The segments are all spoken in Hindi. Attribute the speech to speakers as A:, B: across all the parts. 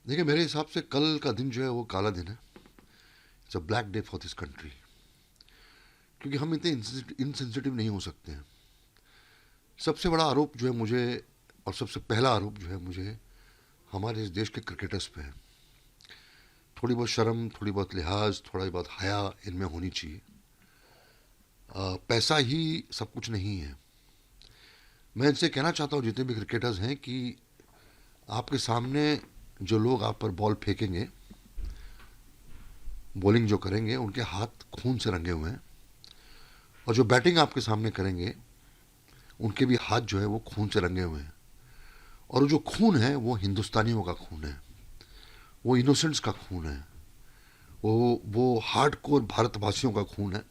A: देखिए, मेरे हिसाब से कल का दिन जो है वो काला दिन है। It's a black day for this country. क्योंकि हम इतने इनसेंसिटिव नहीं हो सकते हैं। सबसे बड़ा आरोप जो है मुझे, और सबसे पहला आरोप जो है मुझे, हमारे इस देश के क्रिकेटर्स पे है। थोड़ी बहुत शर्म, थोड़ी बहुत लिहाज, थोड़ा बहुत हया इनमें होनी चाहिए। पैसा ही सब कुछ नहीं है। मैं इनसे कहना चाहता हूँ, जितने भी क्रिकेटर्स हैं, कि आपके सामने जो लोग आप पर बॉल फेंकेंगे, बॉलिंग जो करेंगे, उनके हाथ खून से रंगे हुए हैं। और जो बैटिंग आपके सामने करेंगे, उनके भी हाथ जो है वो खून से रंगे हुए हैं। और जो खून है वो हिंदुस्तानियों का खून है, वो इनोसेंट्स का खून है, वो हार्डकोर भारतवासियों का खून है,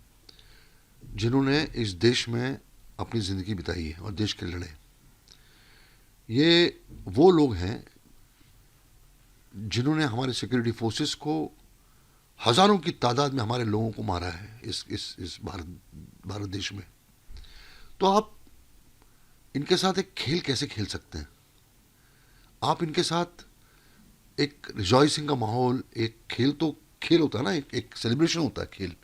A: जिन्होंने इस देश में अपनी ज़िंदगी बिताई है और देश के लिए लड़े। ये वो लोग हैं जिन्होंने हमारे सिक्योरिटी फोर्सेस को हज़ारों की तादाद में हमारे लोगों को मारा है इस भारत देश में। तो आप इनके साथ एक खेल कैसे खेल सकते हैं? आप इनके साथ एक रिजॉइसिंग का माहौल, एक खेल तो खेल होता है ना, एक सेलिब्रेशन होता है खेल।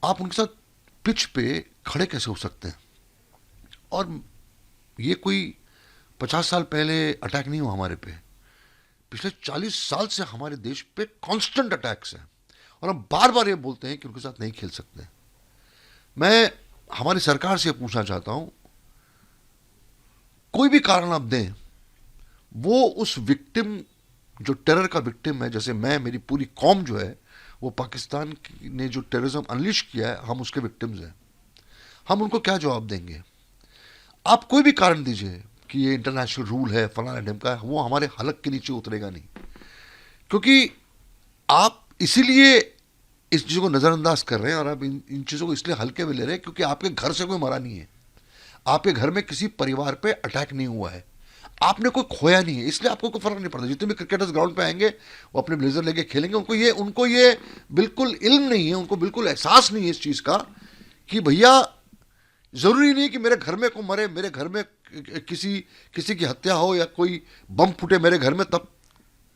A: आप उनके साथ पिच पे खड़े कैसे हो सकते हैं? और ये कोई 50 साल पहले अटैक नहीं हुआ हमारे पे। पिछले 40 साल से हमारे देश पे कांस्टेंट अटैक्स हैं, और हम बार बार ये बोलते हैं कि उनके साथ नहीं खेल सकते। मैं हमारी सरकार से पूछना चाहता हूं, कोई भी कारण आप दें, वो उस विक्टिम, जो टेरर का विक्टिम है, जैसे मैं, मेरी पूरी कौम जो है, वो पाकिस्तान ने जो टेररिज्म अनलिश किया है, हम उसके विक्टिम्स हैं। हम उनको क्या जवाब देंगे? आप कोई भी कारण दीजिए कि ये इंटरनेशनल रूल है, फलाना ढिमका है, वो हमारे हलक के नीचे उतरेगा नहीं। क्योंकि आप इसीलिए इस चीज़ों को नज़रअंदाज कर रहे हैं, और आप इन चीज़ों को इसलिए हल्के में ले रहे हैं क्योंकि आपके घर से कोई मरा नहीं है, आपके घर में किसी परिवार पे अटैक नहीं हुआ है, आपने कोई खोया नहीं है, इसलिए आपको कोई फर्क नहीं पड़ता। जितने भी क्रिकेटर्स ग्राउंड पे आएंगे, वो अपने ब्लेजर लेके खेलेंगे, उनको ये बिल्कुल इल्म नहीं है, उनको बिल्कुल एहसास नहीं है इस चीज़ का कि भैया, ज़रूरी नहीं कि मेरे घर में कोई मरे, मेरे घर में किसी किसी की हत्या हो या कोई बम फूटे मेरे घर में,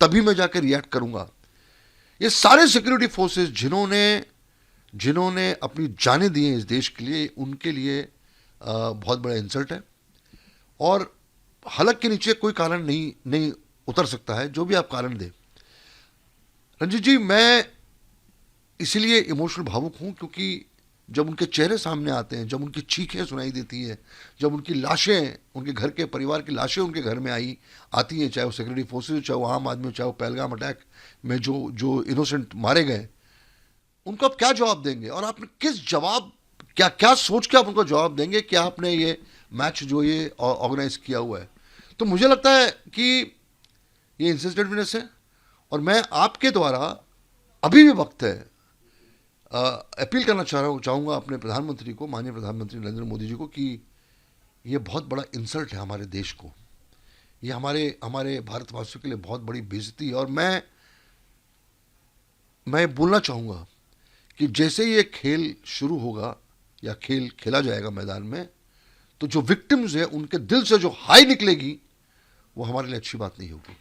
A: तभी मैं जाकर रिएक्ट करूंगा। ये सारे सिक्योरिटी फोर्सेस जिन्होंने जिन्होंने अपनी जानें दी हैं इस देश के लिए, उनके लिए बहुत बड़ा इंसल्ट है। और हलक के नीचे कोई कारण नहीं नहीं उतर सकता है, जो भी आप कारण दें। रंजीत जी, मैं इसीलिए इमोशनल भावुक हूं क्योंकि जब उनके चेहरे सामने आते हैं, जब उनकी चीखें सुनाई देती हैं, जब उनकी लाशें, उनके घर के परिवार की लाशें उनके घर में आती हैं, चाहे वो सिक्योरिटी फोर्सेज हो, चाहे वो आम आदमी हो, चाहे वो पहलगाम अटैक में जो जो इनोसेंट मारे गए, उनको आप क्या जवाब देंगे? और आपने किस जवाब, क्या क्या सोच के आप उनको जवाब देंगे कि आपने ये मैच जो ये ऑर्गेनाइज किया हुआ है? तो मुझे लगता है कि ये इंसिस्टेंटनेस है। और मैं आपके द्वारा अभी भी वक्त है, अपील करना चाहूँगा अपने प्रधानमंत्री को, माननीय प्रधानमंत्री नरेंद्र मोदी जी को, कि ये बहुत बड़ा इंसल्ट है हमारे देश को। ये हमारे हमारे भारतवासियों के लिए बहुत बड़ी बेइज्जती है। और मैं बोलना चाहूँगा कि जैसे ये खेल शुरू होगा या खेल खेला जाएगा मैदान में, तो जो विक्टिम्स है उनके दिल से जो हाई निकलेगी, वो हमारे लिए अच्छी बात नहीं होगी।